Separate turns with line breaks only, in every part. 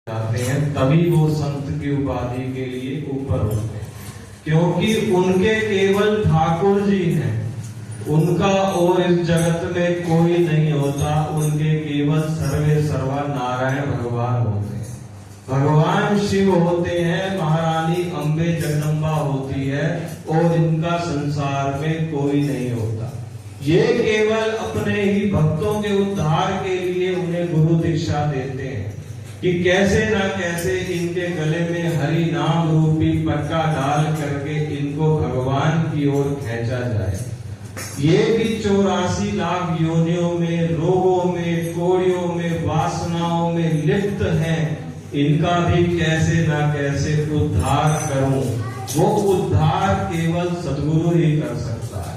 जाते हैं तभी वो संत की उपाधि के लिए ऊपर होते हैं, क्योंकि उनके केवल ठाकुर जी हैं, उनका और इस जगत में कोई नहीं होता। उनके केवल सर्वे सर्वा नारायण भगवान होते हैं। भगवान शिव होते हैं, महारानी अम्बे जगदम्बा होती है, और इनका संसार में कोई नहीं होता। ये केवल अपने ही भक्तों के उद्धार के लिए उन्हें गुरु दीक्षा देते हैं कि कैसे ना कैसे इनके गले में हरि नाम रूपी पट्टा डाल करके इनको भगवान की ओर खींचा जाए। ये भी 84 लाख योनियों में, रोगों में, कोड़ियों में, वासनाओं में लिप्त हैं। इनका भी कैसे ना कैसे उद्धार करूं। वो उद्धार केवल सद्गुरु ही कर सकता है।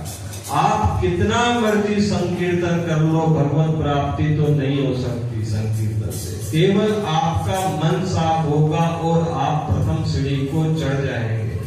आप कितना मर्जी संकीर्तन कर लो, भगवत प्राप्ति तो नहीं हो सकती संकीर्तन से। केवल आपका मन साफ होगा और आप प्रथम सीढ़ी को चढ़ जाएंगे।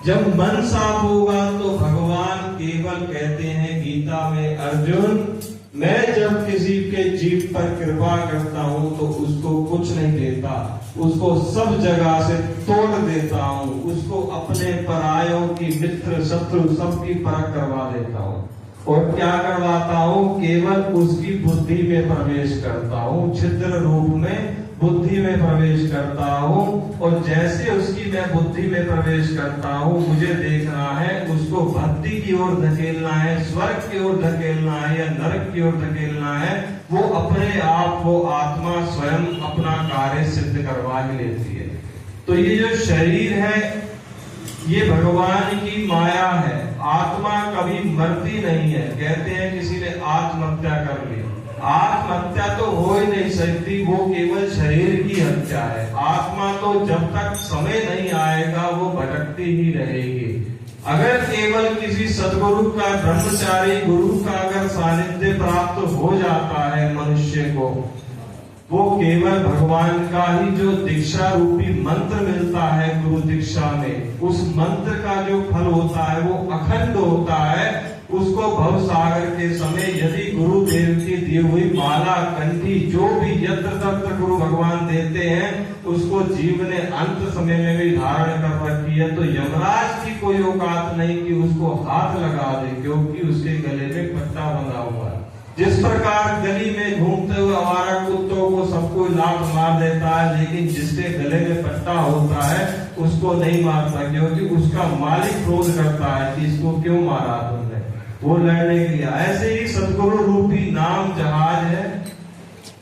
जब मन साफ होगा तो भगवान केवल कहते हैं गीता में, अर्जुन मैं जब किसी के जीव पर कृपा करता हूँ तो उसको कुछ नहीं देता, उसको सब जगह से तोड़ देता हूँ, उसको अपने परायों की मित्र शत्रु सबकी परख करवा देता हूँ। और क्या करवाता हूँ? केवल उसकी बुद्धि में प्रवेश करता हूँ, छिद्र रूप में बुद्धि में प्रवेश करता हूँ। और जैसे उसकी मैं बुद्धि में प्रवेश करता हूँ, मुझे देखना है उसको भक्ति की ओर धकेलना है, स्वर्ग की ओर धकेलना है या नरक की ओर धकेलना है। वो अपने आप, वो आत्मा स्वयं अपना कार्य सिद्ध करवा लेती है। तो ये जो शरीर है ये भगवान की माया है। आत्मा कभी मरती नहीं है। कहते हैं किसी ने आत्महत्या कर ली, आत्महत्या तो हो ही नहीं सकती, वो केवल शरीर की हत्या है। आत्मा तो जब तक समय नहीं आएगा वो भटकती ही रहेगी। अगर केवल किसी सद्गुरु का, ब्रह्मचारी गुरु का अगर सानिध्य प्राप्त हो जाता है मनुष्य को, वो केवल भगवान का ही जो दीक्षा रूपी मंत्र मिलता है गुरु दीक्षा में, उस मंत्र का जो फल होता है वो अखंड होता है। उसको भव सागर के समय यदि गुरुदेव की दी हुई माला, कंठी, जो भी यत्र तत्र गुरु भगवान देते हैं, उसको जीव ने अंत समय में भी धारण कर रखी है, तो यमराज की कोई औकात नहीं कि उसको हाथ लगा दे, क्योंकि उसके गले में पट्टा बंधा हुआ है। जिस प्रकार गली में घूमते हुए आवारा कुत्तों को सबको लात मार देता है, लेकिन जिसके गले में पट्टा होता है उसको नहीं मारता, क्योंकि उसका मालिक क्रोध करता है कि इसको क्यों मारा तुमने, वो लड़ने के लिए। ऐसे ही सद्गुरु रूपी नाम जहाज है,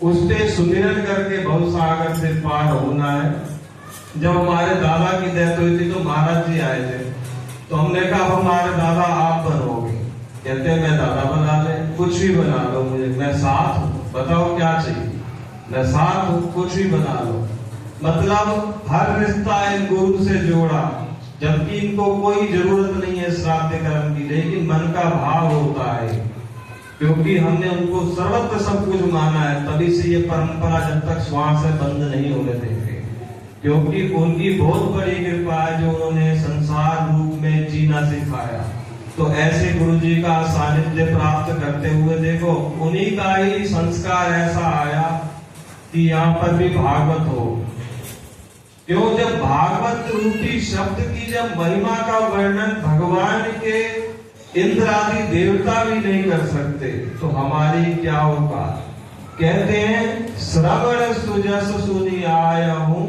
उस पे सुमिरन करके भव सागर से पार होना है। जब हमारे दादा की डेथ हुई थी तो महाराज जी आए थे, तो हमने कहा हमारे दादा आप बनोगे। कहते मैं दादा बना ले, कुछ भी बना लो मुझे, मैं साथ हूँ, बताओ क्या चाहिए, मैं साथ हूँ, कुछ भी बना लो। मतलब हर रिश्ता इन गुरु से जोड़ा, जबकि इनको कोई जरूरत नहीं है श्राद्ध कर्म की, लेकिन मन का भाव होता है, क्योंकि हमने उनको सर्वत्र सब कुछ माना है। तभी से ये परंपरा जब तक श्वास से बंद नहीं होने देंगे, क्योंकि उनकी बहुत बड़ी कृपा है जो उन्होंने संसार रूप में जीना सिखाया। तो ऐसे गुरु जी का सानिध्य प्राप्त करते हुए देखो, उन्हीं का ही संस्कार ऐसा आया कि यहाँ पर भी भागवत हो। क्यों? जब भागवत रूपी शब्द की जब महिमा का वर्णन भगवान के इंद्र आदि देवता भी नहीं कर सकते, तो हमारी क्या होगा। कहते हैं श्रवण सुजस सुनि आया हूँ,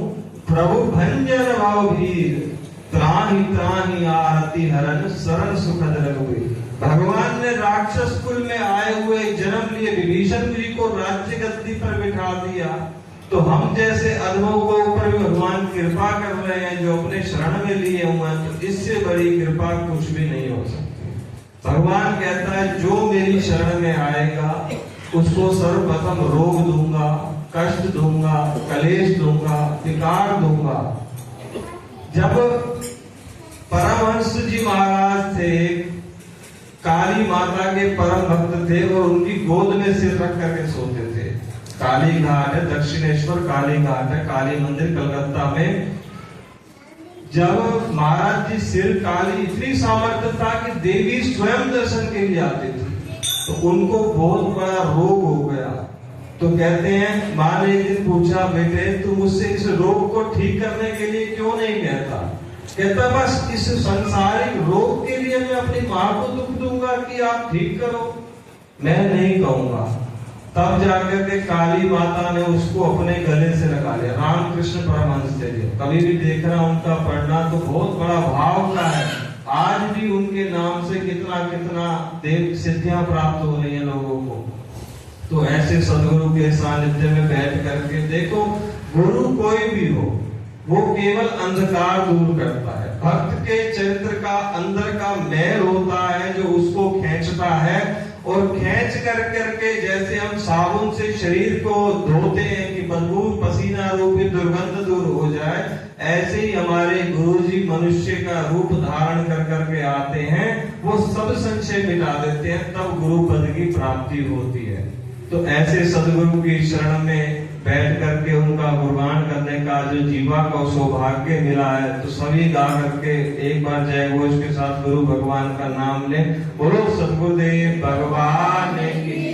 प्रभु भंजन भवभीर, त्राहि त्राहि आरती हरण, शरण सुखद रघुवीर। भगवान ने राक्षस कुल में आए हुए जन्म लिए विभीषण जी को राज्य गद्दी पर बिठा दिया, तो हम जैसे अधमों को ऊपर भी भगवान कृपा कर रहे हैं जो अपने शरण में लिए हुए हैं, तो इससे बड़ी कृपा कुछ भी नहीं हो सकती। भगवान कहता है जो मेरी शरण में आएगा उसको सर्वप्रथम रोग दूंगा, कष्ट दूंगा, कलेश दूंगा, विकार दूंगा। जब परमहंस जी महाराज थे, काली माता के परम भक्त थे और उनकी गोद में सिर रख करके सोते थे। काली घाट है, दक्षिणेश्वर काली घाट है, काली मंदिर कलकत्ता में। जब महाराज जी सिर, काली इतनी सामर्थ्य था कि देवी स्वयं दर्शन के लिए आती थी, तो उनको बहुत बड़ा रोग हो गया। तो कहते हैं, माँ ने एक दिन पूछा, बेटे तू मुझसे इस रोग को ठीक करने के लिए क्यों नहीं कहता? कहता बस इस संसारिक रोग के लिए मैं अपनी माँ को दुख दूंगा कि आप ठीक करो, मैं नहीं कहूंगा। तब जाकर के काली माता ने उसको अपने गले से लगा लिया। रामकृष्ण परमहंस थे, कभी भी देखना उनका पढ़ना तो बहुत बड़ा भाव का है। आज भी उनके नाम से कितना कितना देव सिद्धियां प्राप्त हो रही है लोगों को। तो ऐसे सदगुरु के सानिध्य में बैठ करके देखो, गुरु कोई भी हो वो केवल अंधकार दूर करता है। भक्त के चरित्र का अंदर का मैल होता है जो उसको खींचता है, और खींच कर करके जैसे हम साबुन से शरीर को धोते हैं कि बदबू पसीना रूपी दुर्गंध दूर हो जाए, ऐसे ही हमारे गुरुजी मनुष्य का रूप धारण कर करके आते हैं, वो सब संशय मिटा देते हैं, तब गुरु पद की प्राप्ति होती है। तो ऐसे सदगुरु की शरण में बैठ करके उनका गुणगान करने का जो जीवा को सौभाग्य मिला है, तो सभी गा करके एक बार जय घोष के साथ गुरु भगवान का नाम ले। बोलो सदगुरुदेव भगवान की